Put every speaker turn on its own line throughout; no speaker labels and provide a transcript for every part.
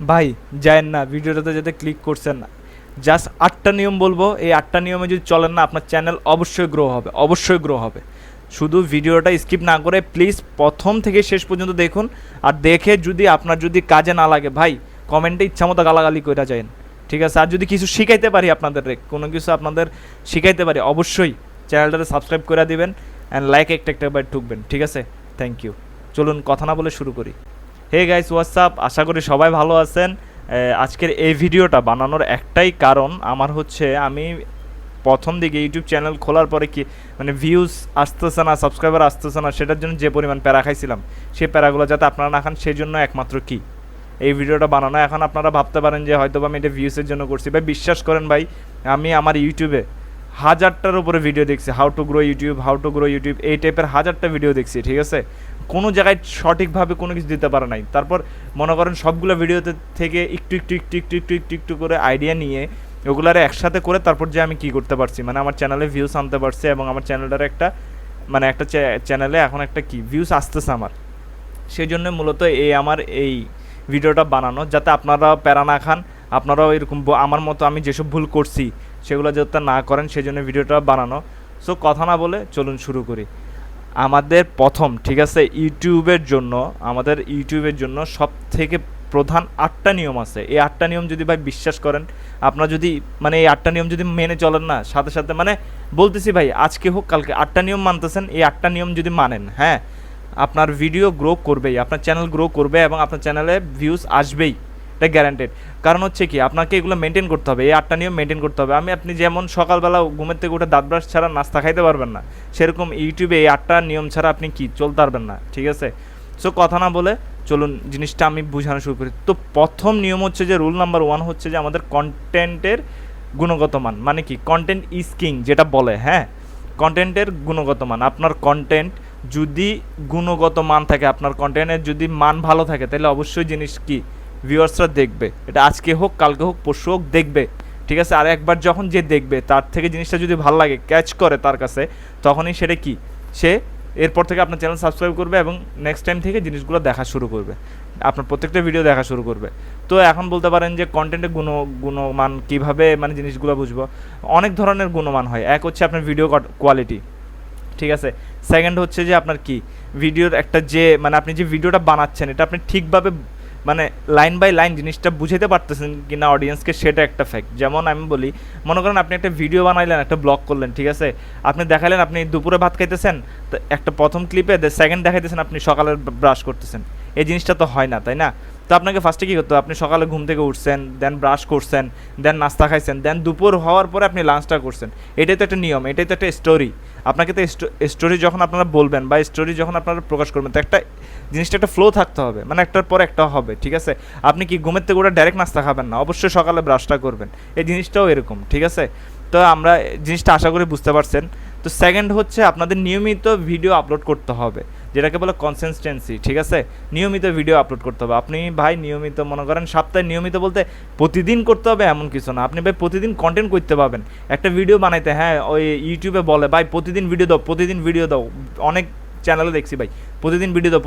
ভাই যায়েন না, ভিডিওটাতে যাতে ক্লিক করছেন না, জাস্ট 8টা নিয়ম বলবো, এই 8টা নিয়মে যদি চলেন না আপনার চ্যানেল অবশ্যই গ্রো হবে, অবশ্যই গ্রো হবে। শুধু ভিডিওটা স্কিপ না করে প্লিজ প্রথম থেকে শেষ পর্যন্ত দেখুন, আর দেখে যদি আপনার যদি কাজে না লাগে ভাই কমেন্টে ইচ্ছামতো গালাগালি কইরা যায়েন, ঠিক আছে? আর যদি কিছু শিখাইতে পারি আপনাদের, কোনো কিছু আপনাদের শিখাইতে পারি, অবশ্যই চ্যানেলটাতে সাবস্ক্রাইব করে দিবেন অ্যান্ড লাইক একটা বার ঠুকবেন, ঠিক আছে? Thank you. চলুন কথা না বলে শুরু করি। হে গাইস, হোয়াটসঅ্যাপ, আশা করি সবাই ভালো আছেন। আজকের এই ভিডিওটা বানানোর একটাই কারণ আমার হচ্ছে, আমি প্রথম দিকে ইউটিউব চ্যানেল খোলার পরে কি মানে ভিউজ আসতেছে না, সাবস্ক্রাইবার আসতেছে না, সেটার জন্য যে পরিমাণ প্যারা খাইছিলাম, সেই প্যারাগুলো যাতে আপনারা না খান সেই জন্য একমাত্র কি এই ভিডিওটা বানানো। এখন আপনারা ভাবতে পারেন যে হয়তো আমি এটা ভিউসের জন্য করছি, ভাই বিশ্বাস করেন ভাই, আমি আমার ইউটিউবে 1000টার উপরে ভিডিও দেখছি, হাউ টু গ্রো ইউটিউব এই টাইপের 1000টা ভিডিও দেখছি, ঠিক আছে? কোনো জায়গায় সঠিকভাবে কোনো কিছু দিতে পারে নাই। তারপর মনে করেন সবগুলো ভিডিওতে থেকে একটু করে আইডিয়া নিয়ে ওগুলারে একসাথে করে তারপর যে আমি কি করতে পারছি, মানে আমার চ্যানেলে ভিউস আনতে পারছি, এবং আমার চ্যানেলটার একটা মানে একটা চ্যানেলে এখন একটা কি ভিউস আসতেছে আমার। সেই জন্য মূলত আমার এই ভিডিওটা বানানো, যাতে আপনারাও প্যারা না খান, আপনারাও এরকম আমার মতো আমি যেসব ভুল করছি সেগুলো যাতে না করেন, সেই জন্য ভিডিওটা বানানো। সো কথা না বলে চলুন শুরু করি। আমাদের প্রথম, ঠিক আছে, আমাদের ইউটিউবের জন্য সব থেকে প্রধান 8টা নিয়ম আছে। এই 8টা নিয়ম যদি ভাই বিশ্বাস করেন, আপনারা যদি মানে এই 8টা নিয়ম যদি মেনে চলেন না, সাথে সাথে মানে বলতেছি ভাই আজকে হোক কালকে 8টা নিয়ম মানতেছেন, এই 8টা নিয়ম যদি মানেন, হ্যাঁ, আপনার ভিডিও গ্রো করবেই, আপনার চ্যানেল গ্রো করবে এবং আপনার চ্যানেলে ভিউজ আসবেই, এটা গ্যারান্টেড। কারণ হচ্ছে কি, আপনাকে এগুলো মেনটেন করতে হবে, এই 8টা নিয়ম মেনটেন করতে হবে। আপনি যেমন সকালবেলা ঘুমের থেকে উঠে দাঁত ব্রাশ ছাড়া নাস্তা খাইতে পারবেন না, সেরকম ইউটিউবে এই 8টা নিয়ম ছাড়া আপনি কি চলতে পারবেন না, ঠিক আছে? সো কথা না বলে চলুন জিনিসটা আমি বোঝানো শুরু করি। তো প্রথম নিয়ম হচ্ছে যে, রুল নাম্বার 1 হচ্ছে যে আমাদের কন্টেন্টের গুণগত মান, মানে কি কন্টেন্ট ইজ কিং যেটা বলে, হ্যাঁ, কন্টেন্টের গুণগত মান। আপনার কন্টেন্ট যদি গুণগত মান থাকে, আপনার কন্টেন্টের যদি মান ভালো থাকে, তাহলে অবশ্যই জিনিস কি ভিউয়ার্সরা দেখবে, এটা আজকে হোক কালকে হোক পরশু হোক দেখবে, ঠিক আছে? আর একবার যখন যে দেখবে তার থেকে জিনিসটা যদি ভালো লাগে, ক্যাচ করে তার কাছে, তখনই সেটা কি সে এরপর থেকে আপনার চ্যানেল সাবস্ক্রাইব করবে এবং নেক্সট টাইম থেকে জিনিসগুলো দেখা শুরু করবে, আপনার প্রত্যেকটা ভিডিও দেখা শুরু করবে। তো এখন বলতে পারেন যে কন্টেন্টের গুণমান কীভাবে মানে জিনিসগুলো বুঝবো। অনেক ধরনের গুণমান হয়। এক হচ্ছে আপনার ভিডিও কোয়ালিটি, ঠিক আছে? সেকেন্ড হচ্ছে যে আপনার কি ভিডিওর একটা যে মানে আপনি যে ভিডিওটা বানাচ্ছেন এটা আপনি ঠিকভাবে মানে লাইন বাই লাইন জিনিসটা বুঝাতে পারতেছেন কিনা অডিয়েন্সকে, সেটা একটা ফ্যাক্ট। যেমন আমি বলি, মনে করেন আপনি একটা ভিডিও বানাইলেন, একটা ব্লগ করলেন, ঠিক আছে? আপনি দেখালেন আপনি দুপুরে ভাত খাইতেছেন, তো একটা প্রথম ক্লিপে সেকেন্ড দেখাইতেছেন আপনি সকালে ব্রাশ করতেছেন, এই জিনিসটা তো হয় না, তাই না? তো আপনাকে ফার্স্টে কী করতে হবে, আপনি সকালে ঘুম থেকে উঠছেন, দেন ব্রাশ করছেন, দেন নাস্তা খাইছেন, দেন দুপুর হওয়ার পরে আপনি লাঞ্চটা করছেন। এটাই তো একটা নিয়ম, এটাই তো একটা স্টোরি। আপনাকে তো স্টোরি যখন আপনারা বলবেন বা স্টোরি যখন আপনারা প্রকাশ করবেন, তো একটা জিনিসটা একটা ফ্লো থাকতে হবে, মানে একটার পর একটা হবে, ঠিক আছে? আপনি কি ঘুমের থেকে ওটা ডাইরেক্ট নাস্তা খাবেন না, অবশ্যই সকালে ব্রাশটা করবেন। এই জিনিসটাও এরকম, ঠিক আছে? তো আমরা জিনিসটা আশা করি বুঝতে পারছেন। তো সেকেন্ড হচ্ছে আপনাদের নিয়মিত ভিডিও আপলোড করতে হবে, যেটাকে বলে কনসিস্টেন্সি, ঠিক আছে? নিয়মিত ভিডিও আপলোড করতে হবে। আপনি ভাই নিয়মিত মনে করেন সপ্তাহে, নিয়মিত বলতে প্রতিদিন করতে হবে এমন কিছু না, আপনি ভাই প্রতিদিন কন্টেন্ট করতে পারবেন। একটা ভিডিও বানাইতে, হ্যাঁ, ওই ইউটিউবে বলে ভাই প্রতিদিন ভিডিও দাও, অনেক চ্যানেলে দেখছি ভাই প্রতিদিন ভিডিও দাও,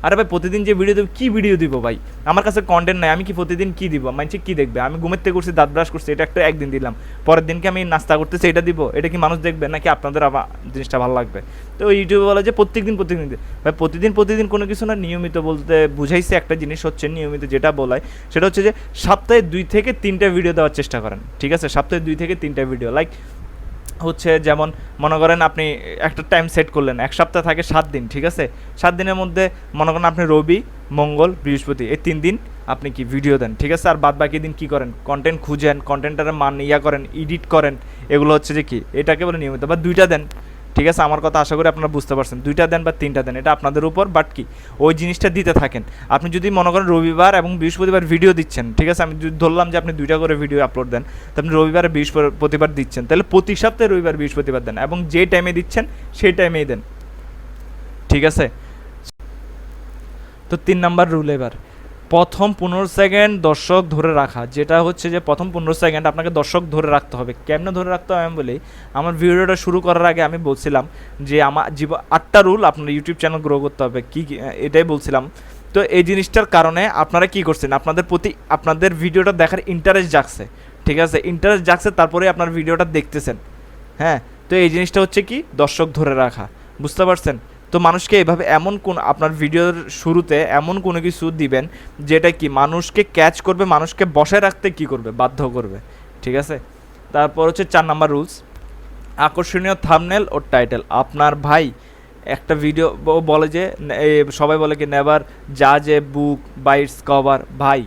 আরে ভাই প্রতিদিন যে ভিডিও দেবো, কী ভিডিও দিব ভাই? আমার কাছে কন্টেন্ট নাই, আমি কি প্রতিদিন কী দিব? মানুষ কী দেখবে? আমি ঘুমের থেকে করছি, দাঁত ব্রাশ করছি, এটা একটা একদিন দিলাম, পরের দিনকে আমি নাস্তা করতেছি, এটা দিব, এটা কি মানুষ দেখবে নাকি আপনাদের আবার জিনিসটা ভালো লাগবে? তো ইউটিউবে বলে যে প্রত্যেকদিন ভাই প্রতিদিন কোনো কিছু না। নিয়মিত বলতে বুঝাইছে একটা জিনিস হচ্ছে, নিয়মিত যেটা বলায় সেটা হচ্ছে যে সপ্তাহে 2 থেকে 3টা ভিডিও দেওয়ার চেষ্টা করেন, ঠিক আছে? সপ্তাহে 2 থেকে 3টা ভিডিও, লাইক হচ্ছে যেমন মনে করেন আপনি একটা টাইম সেট করলেন, এক সপ্তাহ থাকে 7 দিন, ঠিক আছে? 7 দিনের মধ্যে মনে করেন আপনি রবি, মঙ্গল, বৃহস্পতি এই 3 দিন আপনি কি ভিডিও দেন, ঠিক আছে? আর বাদ বাকি দিন কী করেন, কন্টেন্ট খুঁজেন, কন্টেন্টের মান করেন, এডিট করেন, এগুলো হচ্ছে যে কি এটাকে বলে নিয়মিত। বা 2টা দেন, ঠিক আছে? আমার কথা আশা করি আপনারা বুঝতে পারছেন। 2টা দেন বা 3টা দেন, এটা আপনাদের উপর, বাট কি ওই জিনিসটা দিতে থাকেন। আপনি যদি মনে করেন রবিবার এবং বৃহস্পতিবার ভিডিও দিচ্ছেন, ঠিক আছে? আমি যদি ধরলাম যে আপনি 2টা করে ভিডিও আপলোড দেন, তো আপনি রবিবার বৃহস্পতিবার দিচ্ছেন, তাহলে প্রতি সপ্তাহে রবিবার বৃহস্পতিবার দেন, এবং যে টাইমে দিচ্ছেন সেই টাইমেই দেন, ঠিক আছে? তো 3 নাম্বার রুল, এবার প্রথম 15 সেকেন্ড দর্শক ধরে রাখা, যেটা হচ্ছে যে প্রথম 15 সেকেন্ড আপনাকে দর্শক ধরে রাখতে হবে। কেমনে ধরে রাখতে হবে আমি বলি, আমার ভিডিওটা শুরু করার আগে আমি বলছিলাম যে আমার 8টা রুল আপনার ইউটিউব চ্যানেল গ্রো করতে হবে, কি এটাই বলছিলাম। তো এই জিনিসটার কারণে আপনারা কি করছেন, আপনাদের প্রতি আপনাদের ভিডিওটা দেখার ইন্টারেস্ট জাগছে, ঠিক আছে, ইন্টারেস্ট জাগছে, তারপরে আপনার ভিডিওটা দেখতেছেন। হ্যাঁ, তো এই জিনিসটা হচ্ছে কি দর্শক ধরে রাখা, বুঝতে পারছেন? তো মানুষকে এভাবে এমন কোন আপনার ভিডিওর শুরুতে এমন কোনো কিছু দিবেন যেটা কি মানুষকে ক্যাচ করবে, মানুষকে বসায় রাখতে কি করবে, বাধ্য করবে, ঠিক আছে। তারপর হচ্ছে 4 নাম্বার রুলস, আকর্ষণীয় থাম্বনেল ও টাইটেল। আপনার ভাই একটা ভিডিও বলে যে সবাই বলে কি নেভার জাজ এ বুক বাই ইটস কভার, ভাই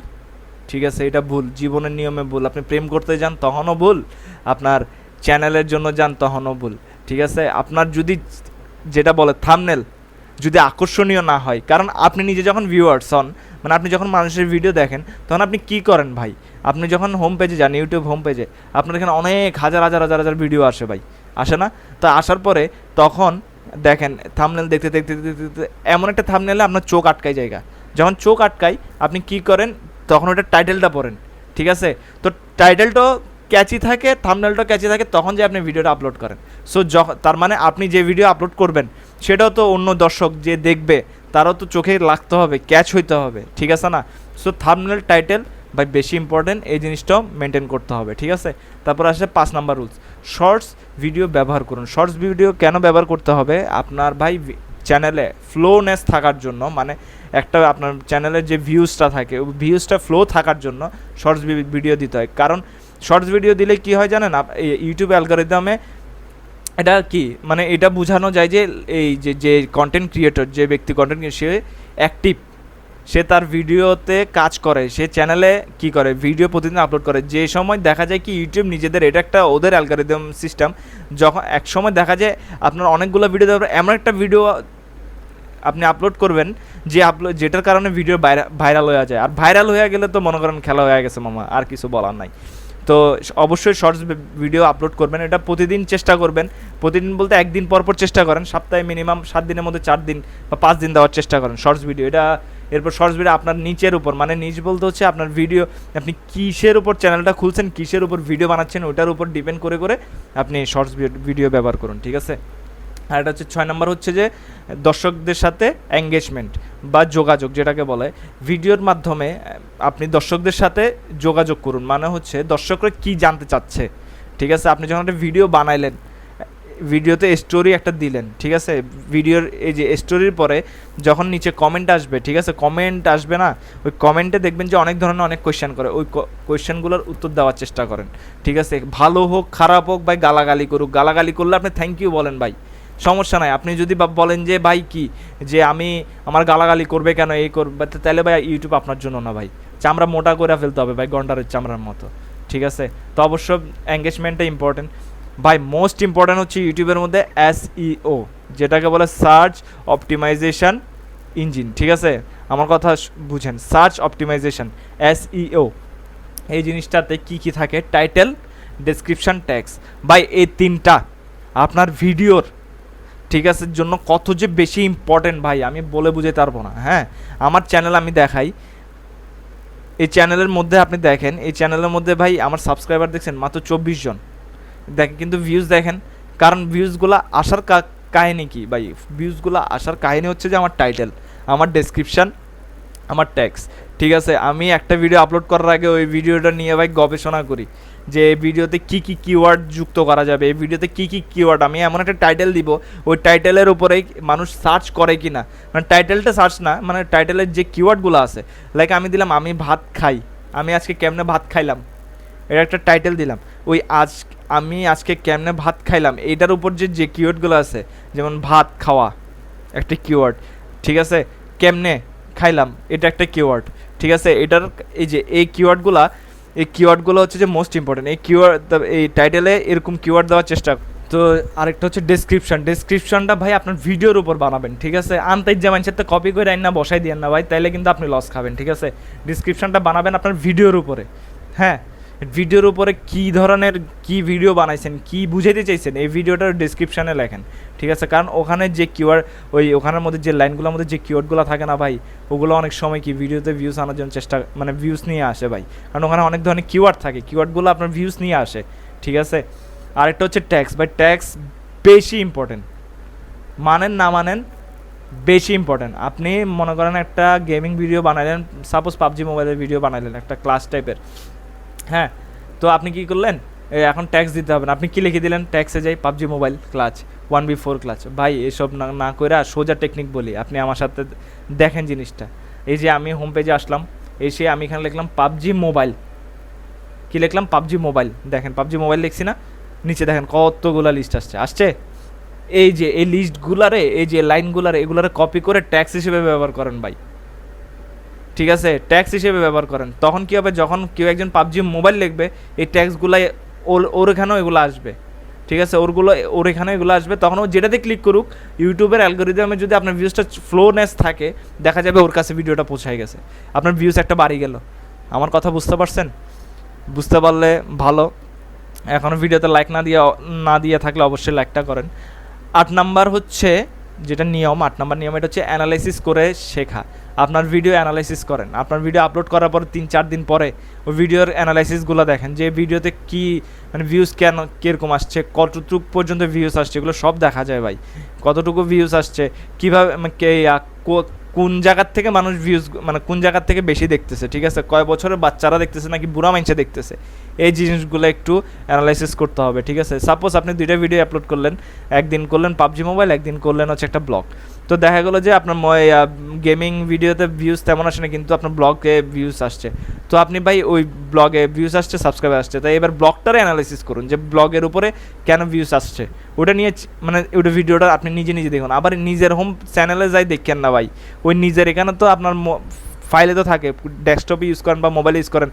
ঠিক আছে, এটা ভুল, জীবনের নিয়মে ভুল। আপনি প্রেম করতে যান তখনও ভুল, আপনার চ্যানেলের জন্য যান তখনও ভুল, ঠিক আছে। আপনার যদি যেটা বলে থাম্বনেল যদি আকর্ষণীয় না হয়, কারণ আপনি নিজে যখন ভিউয়ার্স হন, মানে আপনি যখন মানুষের ভিডিও দেখেন তখন আপনি কি করেন ভাই, আপনি যখন হোম পেজে যান, ইউটিউব হোম পেজে আপনার এখানে অনেক হাজার হাজার হাজার হাজার ভিডিও আসে ভাই, আসে না? তো আসার পরে তখন দেখেন থাম্বনেল দেখতে দেখতে দেখতে দেখতে এমন একটা থাম্বনেলে আপনার চোখ আটকায় জায়গা, যখন চোখ আটকায় আপনি কি করেন, তখন ওটা টাইটেলটা পড়েন, ঠিক আছে। তো টাইটেলটাও ক্যাচি থাকে, থাম্বনেলটাও ক্যাচি থাকে, তখন যে আপনি ভিডিওটা আপলোড করেন। সো তার মানে আপনি যে ভিডিও আপলোড করবেন সেটাও তো অন্য দর্শক যে দেখবে তারাও তো চোখে লাগতে হবে, ক্যাচ হইতে হবে, ঠিক আছে না? সো থাম্বনেল টাইটেল ভাই বেশি ইম্পর্টেন্ট, এই জিনিসটাও মেনটেন করতে হবে, ঠিক আছে। তারপর আসে 5 নাম্বার রুলস, শর্টস ভিডিও ব্যবহার করুন। শর্টস ভিডিও কেন ব্যবহার করতে হবে? আপনার ভাই চ্যানেলে ফ্লোনেস থাকার জন্য, মানে একটা আপনার চ্যানেলের যে ভিউজটা থাকে ওই ভিউজটা ফ্লো থাকার জন্য শর্টস ভিডিও দিতে হয়। কারণ শর্টস ভিডিও দিলে কি হয় জানেন, ইউটিউব অ্যালগরিদমে এটা কি মানে এটা বোঝানো যায় যে এই যে কন্টেন্ট ক্রিয়েটর, যে ব্যক্তি কন্টেন্ট সে অ্যাক্টিভ, সে তার ভিডিওতে কাজ করে, সে চ্যানেলে কি করে ভিডিও প্রতিদিন আপলোড করে। যে সময় দেখা যায় কি ইউটিউব নিজেদের, এটা একটা ওদের অ্যালগরিদম সিস্টেম, যখন এক সময় দেখা যায় আপনার অনেকগুলো ভিডিও দেওয়ার এমন একটা ভিডিও আপনি আপলোড করবেন যে যেটার কারণে ভিডিও ভাইরাল হয়ে যায়, আর ভাইরাল হয়ে গেলে তো মনে করেন খেলা হয়ে গেছে মামা, আর কিছু বলার নাই। তো অবশ্যই শর্টস ভিডিও আপলোড করবেন, এটা প্রতিদিন চেষ্টা করবেন, প্রতিদিন বলতে একদিন পর পর চেষ্টা করেন, সপ্তাহে মিনিমাম 7 দিনের মধ্যে 4 দিন বা 5 দিন দেওয়ার চেষ্টা করেন শর্টস ভিডিও। এটা এরপর শর্টস ভিডিও আপনার নিচের উপর, মানে নিচ বলতে হচ্ছে আপনার ভিডিও, আপনি কিসের উপর চ্যানেলটা খুলছেন, কিসের উপর ভিডিও বানাচ্ছেন, ওটার উপর ডিপেন্ড করে করে আপনি শর্টস ভিডিও ব্যবহার করুন, ঠিক আছে। আর এটা হচ্ছে 6 নম্বর হচ্ছে যে দর্শকদের সাথে এঙ্গেজমেন্ট বা যোগাযোগ, যেটাকে বলে ভিডিওর মাধ্যমে আপনি দর্শকদের সাথে যোগাযোগ করুন। মানে হচ্ছে দর্শকরা কি জানতে চাচ্ছে, ঠিক আছে। আপনি যখন একটা ভিডিও বানাইলেন, ভিডিওতে স্টোরি একটা দিলেন, ঠিক আছে, ভিডিওর এই যে স্টোরির পরে যখন নিচে কমেন্ট আসবে, ঠিক আছে, কমেন্ট আসবে না, ওই কমেন্টে দেখবেন যে অনেক ধরনের অনেক কোয়েশ্চেন করে, ওই কোয়েশ্চেনগুলোর উত্তর দেওয়ার চেষ্টা করেন, ঠিক আছে। ভালো হোক খারাপ হোক ভাই, গালাগালি করুক, গালাগালি করলে আপনি থ্যাংক ইউ বলেন ভাই, সমস্যা নাই। আপনি যদি বলেন যে ভাই কি যে আমার গালাগালি করবে কেন, এই করবে, তাহলে ভাই ইউটিউব আপনার জন্য না ভাই, চামড়া মোটা করে ফেলতে হবে ভাই, গন্ডারের চামড়ার মতো, ঠিক আছে। তো অবশ্য এঙ্গেজমেন্টটা ইম্পর্টেন্ট ভাই, মোস্ট ইম্পর্টেন্ট হচ্ছে ইউটিউবের মধ্যে SEO, যেটাকে বলে সার্চ অপটিমাইজেশন ইঞ্জিন, ঠিক আছে, আমার কথা বুঝেন, সার্চ অপটিমাইজেশন SEO। এই জিনিসটাতে কি কি থাকে, টাইটেল, ডেসক্রিপশন, ট্যাগস, ভাই এই তিনটা আপনার ভিডিওর, ঠিক আছে, জন্য কত যে বেশি ইম্পর্টেন্ট ভাই আমি বলে বুঝাতে পারবো না। হ্যাঁ, আমার চ্যানেল আমি দেখাই, এই চ্যানেলের মধ্যে আপনি দেখেন, এই চ্যানেলের মধ্যে ভাই আমার সাবস্ক্রাইবার দেখছেন মাত্র 24 জন দেখেন, কিন্তু ভিউজ দেখেন, কারণ ভিউজগুলো আসার কাহিনী কি ভাই, ভিউজগুলো আসার কাহিনী হচ্ছে যে আমার টাইটেল, আমার ডেসক্রিপশান, আমার ট্যাক্স, ঠিক আছে। আমি একটা ভিডিও আপলোড করার আগে ওই ভিডিওটা নিয়ে ভাই গবেষণা করি যে এই ভিডিওতে কী কী কিওয়ার্ড যুক্ত করা যাবে, এই ভিডিওতে কী কী কিওয়ার্ড, আমি এমন একটা টাইটেল দিব ওই টাইটেলের উপরেই মানুষ সার্চ করে কি না, মানে টাইটেলটা সার্চ না, মানে টাইটেলের যে কিওয়ার্ডগুলো আছে, লাইক আমি দিলাম আমি ভাত খাই, আমি আজকে কেমনে ভাত খাইলাম, এটা একটা টাইটেল দিলাম। ওই আমি আজকে কেমনে ভাত খাইলাম এইটার উপর যে কিওয়ার্ডগুলো আছে, যেমন ভাত খাওয়া একটা কিওয়ার্ড, ঠিক আছে, কেমনে খাইলাম এটা একটা কিওয়ার্ড, ঠিক আছে। এটার এই যে এই কিওয়ার্ডগুলো হচ্ছে যে মোস্ট ইম্পর্টেন্ট, এই কিওয়ার্ড এই টাইটেলে এরকম কিওয়ার্ড দেওয়ার চেষ্টা। তো আরেকটা হচ্ছে ডেসক্রিপশনটা ভাই আপনার ভিডিওর উপর বানাবেন, ঠিক আছে, আনতাই যে মানুষের তো কপি করে আইন না বসাই দিয়েন না ভাই, তাইলে কিন্তু আপনি লস খাবেন, ঠিক আছে। ডেসক্রিপশনটা বানাবেন আপনার ভিডিওর উপরে, হ্যাঁ, ভিডিওর উপরে কী ধরনের কি ভিডিও বানাইছেন, কি বুঝাইতে চাইছেন, এই ভিডিওটার ডেসক্রিপশানে লেখেন, ঠিক আছে। কারণ ওখানে যে কিওয়ার্ড, ওখানের মধ্যে যে লাইনগুলোর মধ্যে যে কিওয়ার্ডগুলো থাকে না ভাই, ওগুলো অনেক সময় কি ভিডিওতে ভিউজ আনার জন্য মানে ভিউজ নিয়ে আসে ভাই, কারণ ওখানে অনেক ধরনের কিওয়ার্ড থাকে, কিওয়ার্ডগুলো আপনার ভিউজ নিয়ে আসে, ঠিক আছে। আরেকটা হচ্ছে ট্যাক্স, ভাই ট্যাক্স বেশি ইম্পর্টেন্ট, মানেন না মানেন বেশি ইম্পর্ট্যান্ট। আপনি মনে করেন একটা গেমিং ভিডিও বানাইলেন, সাপোজ পাবজি মোবাইলের ভিডিও বানাইলেন একটা ক্লাস টাইপের, হ্যাঁ, তো আপনি কি করলেন, এখন ট্যাক্স দিতে হবে না, আপনি কি লিখে দিলেন, ট্যাক্সে যাই PUBG mobile clutch 1v4 clutch. ভাই এসব না কইরা সোজা টেকনিক বলি, আপনি আমার সাথে দেখেন জিনিসটা। এই যে আমি হোম পেজে আসলাম, এসে আমি এখানে লিখলাম পাবজি মোবাইল, কি লিখলাম, পাবজি মোবাইল, দেখেন পাবজি মোবাইল লিখছি না, নিচে দেখেন কতগুলা লিস্ট আসছে। এই যে এই লিস্টগুলারে, এই যে লাইনগুলারে, এগুলারে কপি করে ট্যাক্স হিসেবে ব্যবহার করেন ভাই, ঠিক আছে, ট্যাক্স হিসেবে ব্যবহার করেন। তখন কী হবে, যখন কেউ একজন পাবজি মোবাইল লিখবে, এই ট্যাক্সগুলাই ওর এখানেও এগুলো আসবে, ঠিক আছে, ওর এখানে এগুলো আসবে। তখন ও যেটাতে ক্লিক করুক, ইউটিউবের অ্যালগোরিদমে যদি আপনার ভিউজটা ফ্লোনেস থাকে, দেখা যাবে ওর কাছে ভিডিওটা পৌঁছায় গেছে, আপনার ভিউজ একটা বাড়ি গেল। আমার কথা বুঝতে পারছেন? বুঝতে পারলে ভালো। এখনও ভিডিওতে লাইক না দিয়ে থাকলে অবশ্যই লাইকটা করেন। 8 নাম্বার হচ্ছে যেটা নিয়ম, 8 নাম্বার নিয়ম, এটা হচ্ছে অ্যানালাইসিস করে শেখা। আপনার ভিডিও অ্যানালাইসিস করেন, আপনার ভিডিও আপলোড করার পর 3-4 দিন পরে ওই ভিডিওর অ্যানালাইসিসগুলো দেখেন, যে ভিডিওতে কী মানে ভিউজ কীরকম আসছে, কতটুকু পর্যন্ত ভিউজ আসছে, এগুলো সব দেখা যায় ভাই। কতটুকু ভিউজ আসছে, কীভাবে কোন জায়গার থেকে মানুষ ভিউজ, মানে কোন জায়গার থেকে বেশি দেখতেছে, ঠিক আছে, কয় বছরের বাচ্চারা দেখতেছে নাকি বুড়া মানুষে দেখতেছে, এই জিনিসগুলো একটু অ্যানালাইসিস করতে হবে, ঠিক আছে। সাপোজ আপনি 2টা ভিডিও আপলোড করলেন, একদিন করলেন পাবজি মোবাইল, একদিন করলেন হচ্ছে একটা ব্লগ, তো দেখা গেলো যে আপনার গেমিং ভিডিওতে ভিউজ তেমন আসে না, কিন্তু আপনার ব্লগে ভিউজ আসছে, তো আপনি ভাই ওই ব্লগে ভিউজ আসছে, সাবস্ক্রাইব আসছে, তাই এবার ব্লগটারে অ্যানালাইসিস করুন যে ব্লগের উপরে কেন ভিউজ আসছে, ওটা নিয়ে মানে ওটা ভিডিওটা আপনি নিজে দেখুন। আবার নিজের হোম চ্যানেলে যাই দেখেন না ভাই, ওই নিজের এখানে তো আপনার ফাইলে তো থাকে, ডেস্কটপে ইউজ করেন বা মোবাইলে ইউজ করেন,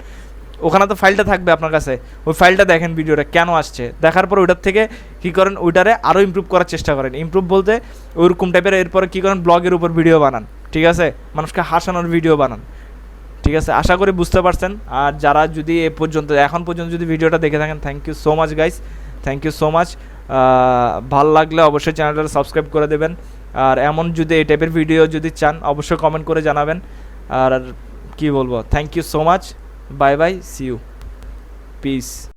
ওখানে তো ফাইলটা থাকবে আপনার কাছে, ওই ফাইলটা দেখেন ভিডিওটা কেন আসছে, দেখার পর ওইটার থেকে কী করেন, ওইটারে আরও ইমপ্রুভ করার চেষ্টা করেন। ইমপ্রুভ বলতে ওইরকম টাইপের, এরপরে কী করেন, ব্লগের উপর ভিডিও বানান, ঠিক আছে, মানুষকে হাসানোর ভিডিও বানান, ঠিক আছে। আশা করি বুঝতে পারছেন। আর যারা যদি এখন পর্যন্ত যদি ভিডিওটা দেখে থাকেন, thank you so much guys, thank you so much. ভাল লাগলে অবশ্যই চ্যানেলটা সাবস্ক্রাইব করে দেবেন। আর এমন যদি এই টাইপের ভিডিও যদি চান, অবশ্যই কমেন্ট করে জানাবেন। আর কি বলবো, thank you so much, bye bye, see you, piece.